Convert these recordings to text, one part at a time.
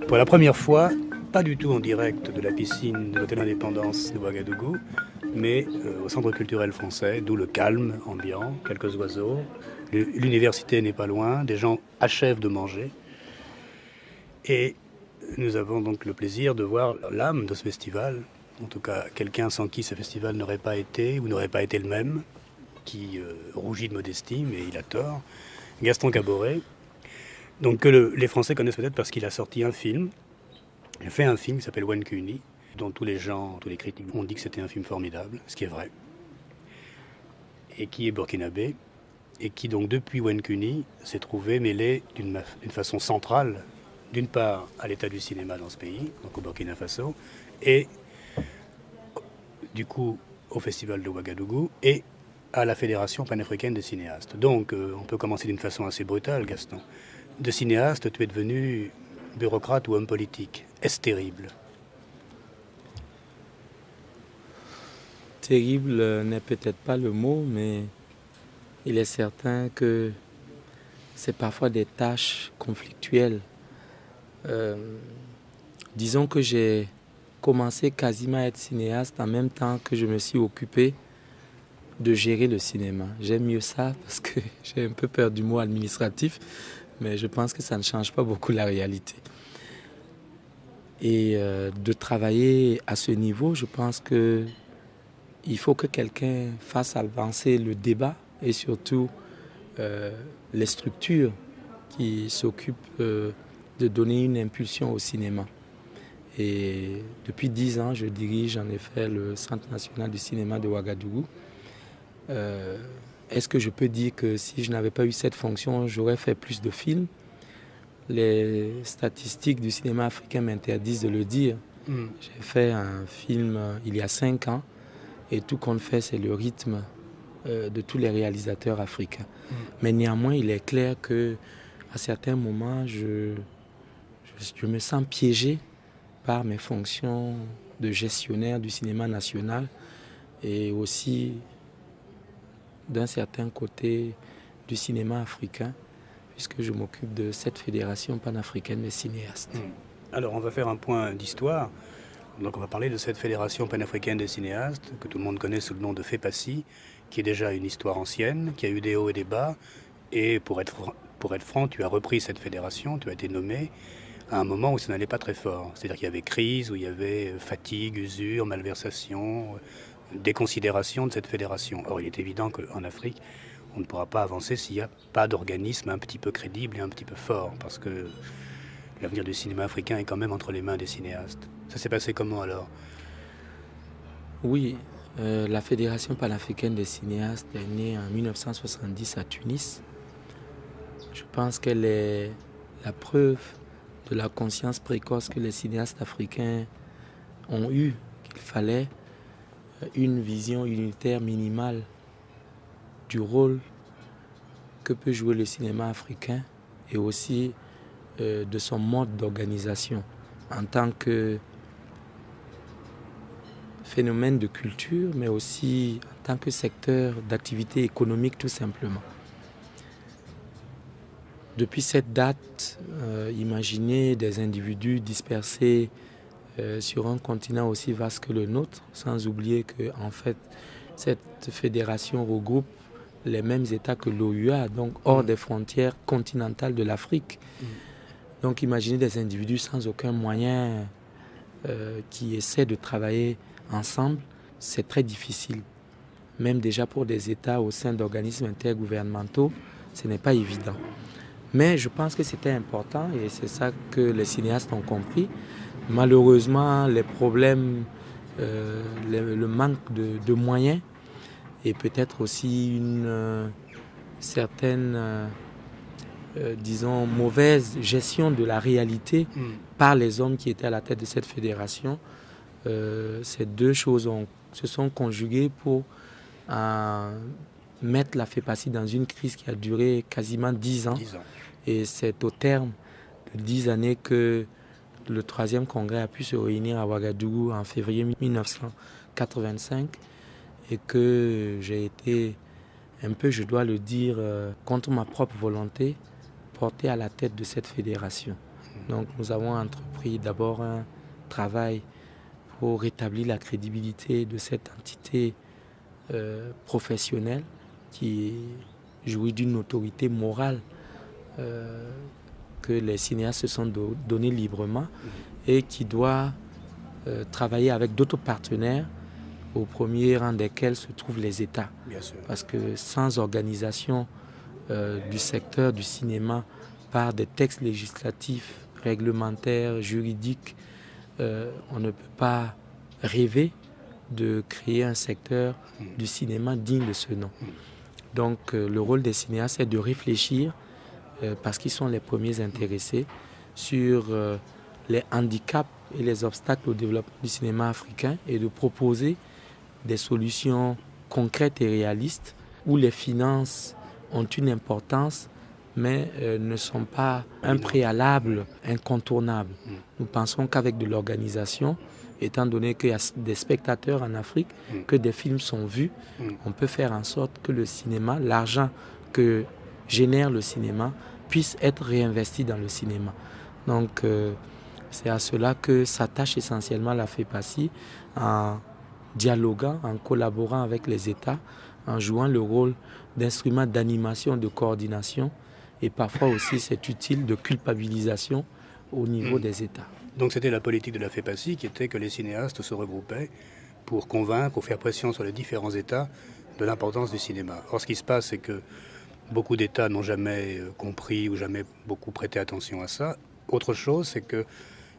Pour la première fois, pas du tout en direct de la piscine de l'Hôtel Indépendance de Ouagadougou, mais au Centre culturel français, d'où le calme ambiant, quelques oiseaux. L'université n'est pas loin, des gens achèvent de manger. Et nous avons donc le plaisir de voir l'âme de ce festival, en tout cas quelqu'un sans qui ce festival n'aurait pas été ou n'aurait pas été le même, qui rougit de modestie, mais il a tort, Gaston Caboret, donc que les Français connaissent peut-être parce qu'il a sorti un film. Il a fait un film qui s'appelle Wankuni, dont tous les gens, tous les critiques ont dit que c'était un film formidable, ce qui est vrai, et qui est burkinabé, et qui donc depuis Wankuni s'est trouvé mêlé d'une façon centrale, d'une part à l'état du cinéma dans ce pays, donc au Burkina Faso, et du coup au Festival de Ouagadougou, et à la Fédération panafricaine des cinéastes. Donc on peut commencer d'une façon assez brutale, Gaston. De cinéaste, tu es devenu bureaucrate ou homme politique. Est-ce terrible? Terrible n'est peut-être pas le mot, mais il est certain que c'est parfois des tâches conflictuelles. Disons que j'ai commencé quasiment à être cinéaste en même temps que je me suis occupé de gérer le cinéma. J'aime mieux ça parce que j'ai un peu peur du mot administratif, mais je pense que ça ne change pas beaucoup la réalité. Et de travailler à ce niveau, je pense que il faut que quelqu'un fasse avancer le débat et surtout les structures qui s'occupent de donner une impulsion au cinéma. Et depuis 10 ans, je dirige en effet le Centre national du cinéma de Ouagadougou. Est-ce que je peux dire que si je n'avais pas eu cette fonction, j'aurais fait plus de films? Les statistiques du cinéma africain m'interdisent de le dire. J'ai fait un film il y a 5 ans et tout compte fait, c'est le rythme de tous les réalisateurs africains. Mais néanmoins, il est clair qu'à certains moments, je me sens piégé par mes fonctions de gestionnaire du cinéma national et aussi d'un certain côté du cinéma africain, puisque je m'occupe de cette fédération panafricaine des cinéastes. Alors on va faire un point d'histoire. Donc on va parler de cette fédération panafricaine des cinéastes, que tout le monde connaît sous le nom de FEPACI, qui est déjà une histoire ancienne, qui a eu des hauts et des bas. Et pour être franc, tu as repris cette fédération, tu as été nommé à un moment où ça n'allait pas très fort. C'est-à-dire qu'il y avait crise, où il y avait fatigue, usure, malversation, déconsidération de cette fédération. Or, il est évident qu'en Afrique, on ne pourra pas avancer s'il n'y a pas d'organisme un petit peu crédible et un petit peu fort, parce que l'avenir du cinéma africain est quand même entre les mains des cinéastes. Ça s'est passé comment alors? Oui, la Fédération panafricaine des cinéastes est née en 1970 à Tunis. Je pense qu'elle est la preuve de la conscience précoce que les cinéastes africains ont eue, qu'il fallait une vision unitaire minimale du rôle que peut jouer le cinéma africain et aussi de son mode d'organisation en tant que phénomène de culture, mais aussi en tant que secteur d'activité économique tout simplement. Depuis cette date, imaginez des individus dispersés sur un continent aussi vaste que le nôtre, sans oublier que en fait, cette fédération regroupe les mêmes États que l'OUA, donc hors des frontières continentales de l'Afrique. Donc imaginez des individus sans aucun moyen qui essaient de travailler ensemble, c'est très difficile. Même déjà pour des États au sein d'organismes intergouvernementaux, ce n'est pas évident. Mais je pense que c'était important et c'est ça que les cinéastes ont compris. Malheureusement, les problèmes, le manque de moyens et peut-être aussi une certaine, disons, mauvaise gestion de la réalité par les hommes qui étaient à la tête de cette fédération. Ces deux choses se sont conjuguées pour mettre la FEPACI dans une crise qui a duré quasiment 10 ans. 10 ans. Et c'est au terme de 10 années que le 3e congrès a pu se réunir à Ouagadougou en février 1985 et que j'ai été un peu, je dois le dire, contre ma propre volonté, porté à la tête de cette fédération. Donc nous avons entrepris d'abord un travail pour rétablir la crédibilité de cette entité professionnelle qui jouit d'une autorité morale que les cinéastes se sont donnés librement et qui doit travailler avec d'autres partenaires, au premier rang desquels se trouvent les États. Bien sûr. Parce que sans organisation du secteur du cinéma par des textes législatifs, réglementaires, juridiques, on ne peut pas rêver de créer un secteur du cinéma digne de ce nom. Donc le rôle des cinéastes est de réfléchir, parce qu'ils sont les premiers intéressés, sur les handicaps et les obstacles au développement du cinéma africain et de proposer des solutions concrètes et réalistes où les finances ont une importance mais ne sont pas un préalable incontournable. Nous pensons qu'avec de l'organisation, étant donné qu'il y a des spectateurs en Afrique, que des films sont vus, on peut faire en sorte que le cinéma, l'argent que génère le cinéma, puisse être réinvesti dans le cinéma. Donc c'est à cela que s'attache essentiellement la FEPACI, en dialoguant, en collaborant avec les États, en jouant le rôle d'instrument d'animation, de coordination, et parfois aussi c'est utile de culpabilisation au niveau des États. Donc c'était la politique de la FEPACI qui était que les cinéastes se regroupaient pour convaincre ou faire pression sur les différents États de l'importance du cinéma. Or ce qui se passe, c'est que beaucoup d'États n'ont jamais compris ou jamais beaucoup prêté attention à ça. Autre chose, c'est que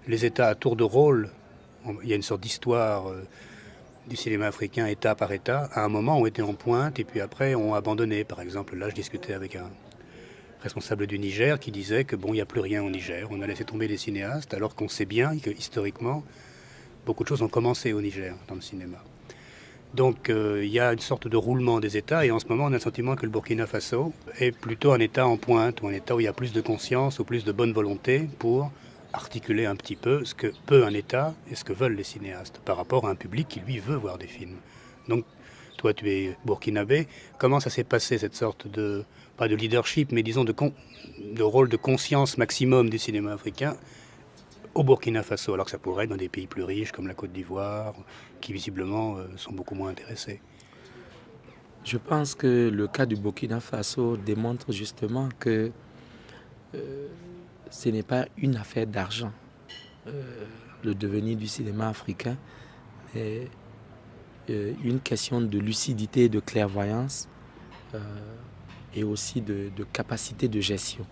les États à tour de rôle, il y a une sorte d'histoire du cinéma africain État par État, à un moment ont été en pointe et puis après ont abandonné. Par exemple, là je discutais avec un responsable du Niger qui disait que bon, il n'y a plus rien au Niger, on a laissé tomber les cinéastes, alors qu'on sait bien que historiquement, beaucoup de choses ont commencé au Niger dans le cinéma. Donc il y a une sorte de roulement des États et en ce moment on a le sentiment que le Burkina Faso est plutôt un État en pointe, ou un État où il y a plus de conscience ou plus de bonne volonté pour articuler un petit peu ce que peut un État et ce que veulent les cinéastes par rapport à un public qui lui veut voir des films. Donc toi tu es burkinabé, comment ça s'est passé cette sorte de, pas de leadership, mais disons de rôle de conscience maximum du cinéma africain au Burkina Faso, alors que ça pourrait être dans des pays plus riches comme la Côte d'Ivoire, qui visiblement sont beaucoup moins intéressés? Je pense que le cas du Burkina Faso démontre justement que ce n'est pas une affaire d'argent, le devenir du cinéma africain, mais une question de lucidité et de clairvoyance et aussi de capacité de gestion.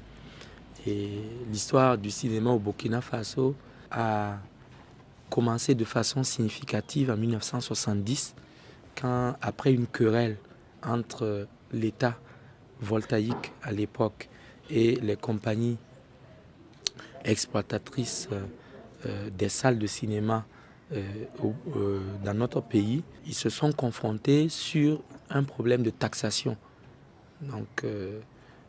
Et l'histoire du cinéma au Burkina Faso a commencé de façon significative en 1970, quand, après une querelle entre l'État voltaïque à l'époque et les compagnies exploitatrices des salles de cinéma dans notre pays, ils se sont confrontés sur un problème de taxation, donc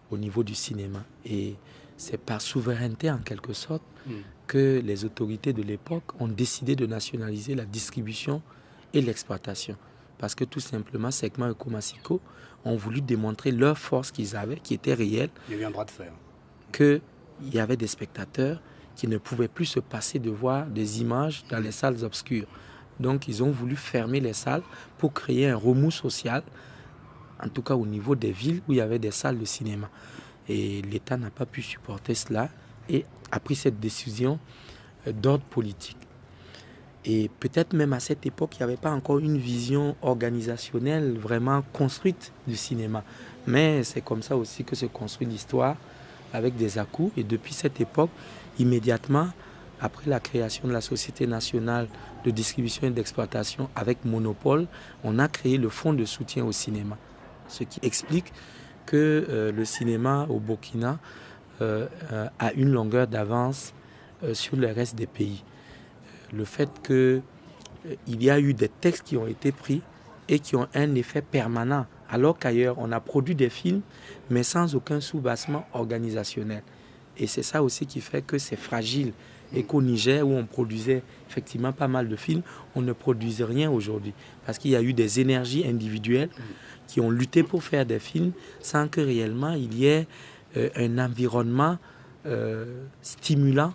au niveau du cinéma. Et c'est par souveraineté en quelque sorte que les autorités de l'époque ont décidé de nationaliser la distribution et l'exploitation. Parce que tout simplement, Sekma et Komasiko ont voulu démontrer leur force qu'ils avaient, qui était réelle. Il y a eu un bras de fer. Qu'il y avait des spectateurs qui ne pouvaient plus se passer de voir des images dans les salles obscures. Donc ils ont voulu fermer les salles pour créer un remous social, en tout cas au niveau des villes où il y avait des salles de cinéma. Et l'État n'a pas pu supporter cela et a pris cette décision d'ordre politique. Et peut-être même à cette époque, il n'y avait pas encore une vision organisationnelle vraiment construite du cinéma. Mais c'est comme ça aussi que se construit l'histoire, avec des à-coups. Et depuis cette époque, immédiatement, après la création de la Société nationale de distribution et d'exploitation avec monopole, on a créé le fonds de soutien au cinéma. Ce qui explique que le cinéma au Burkina a une longueur d'avance sur le reste des pays. Le fait qu'il y a eu des textes qui ont été pris et qui ont un effet permanent, alors qu'ailleurs on a produit des films, mais sans aucun soubassement organisationnel. Et c'est ça aussi qui fait que c'est fragile. Et qu'au Niger, où on produisait effectivement pas mal de films, on ne produisait rien aujourd'hui. Parce qu'il y a eu des énergies individuelles qui ont lutté pour faire des films sans que réellement il y ait un environnement stimulant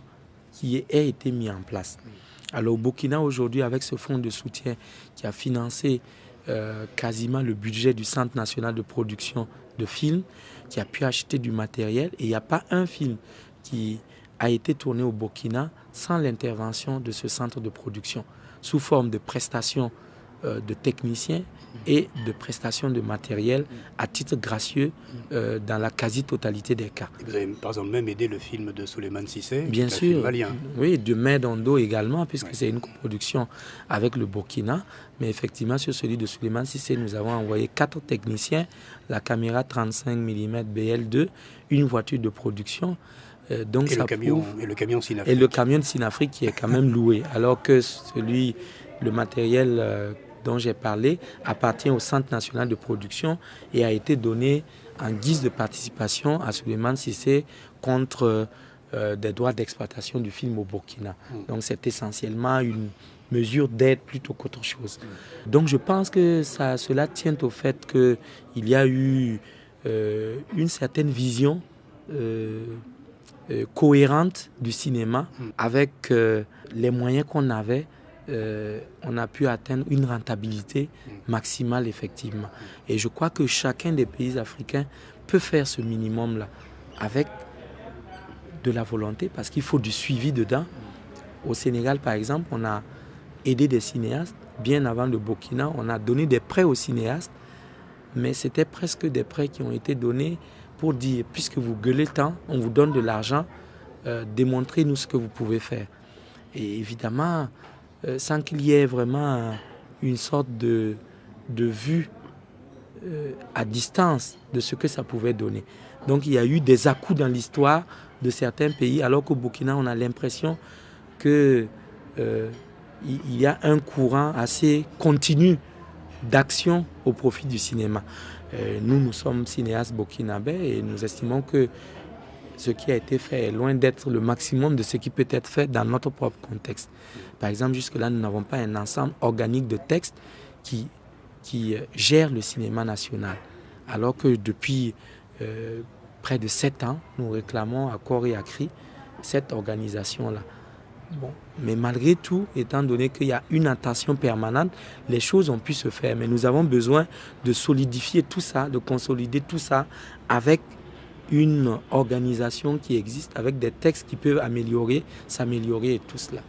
qui ait été mis en place. Alors au Burkina aujourd'hui, avec ce fonds de soutien qui a financé quasiment le budget du Centre national de production de films, qui a pu acheter du matériel, et il n'y a pas un film qui a été tourné au Burkina sans l'intervention de ce centre de production, sous forme de prestations de techniciens et de prestations de matériel à titre gracieux dans la quasi-totalité des cas. Et vous avez par exemple même aidé le film de Souleymane Cissé, bien sûr, un film malien. Oui, de Main dans dos également, puisque c'est une coproduction avec le Burkina. Mais effectivement, sur celui de Souleymane Cissé, nous avons envoyé 4 techniciens, la caméra 35 mm BL2, une voiture de production. Donc et le camion Sinafrique. Et le camion de Sinafrique qui est quand même loué, alors que le matériel dont j'ai parlé appartient au Centre national de production et a été donné en guise de participation à Souleymane Cissé contre des droits d'exploitation du film au Burkina. Donc c'est essentiellement une mesure d'aide plutôt qu'autre chose. Donc je pense que cela tient au fait qu'il y a eu une certaine vision cohérente du cinéma avec les moyens qu'on avait. On a pu atteindre une rentabilité maximale effectivement. Et je crois que chacun des pays africains peut faire ce minimum-là avec de la volonté, parce qu'il faut du suivi dedans. Au Sénégal, par exemple, on a aidé des cinéastes. Bien avant le Burkina, on a donné des prêts aux cinéastes, mais c'était presque des prêts qui ont été donnés pour dire, puisque vous gueulez tant, on vous donne de l'argent, démontrez-nous ce que vous pouvez faire. Et évidemment, sans qu'il y ait vraiment une sorte de vue à distance de ce que ça pouvait donner. Donc il y a eu des à-coups dans l'histoire de certains pays, alors qu'au Burkina, on a l'impression qu'il y a un courant assez continu d'action au profit du cinéma. Nous sommes cinéastes burkinabés et nous estimons que ce qui a été fait est loin d'être le maximum de ce qui peut être fait dans notre propre contexte. Par exemple, jusque-là, nous n'avons pas un ensemble organique de textes qui gère le cinéma national. Alors que depuis près de 7 ans, nous réclamons à corps et à cri cette organisation-là. Bon. Mais malgré tout, étant donné qu'il y a une attention permanente, les choses ont pu se faire. Mais nous avons besoin de solidifier tout ça, de consolider tout ça avec une organisation qui existe, avec des textes qui peuvent s'améliorer et tout cela.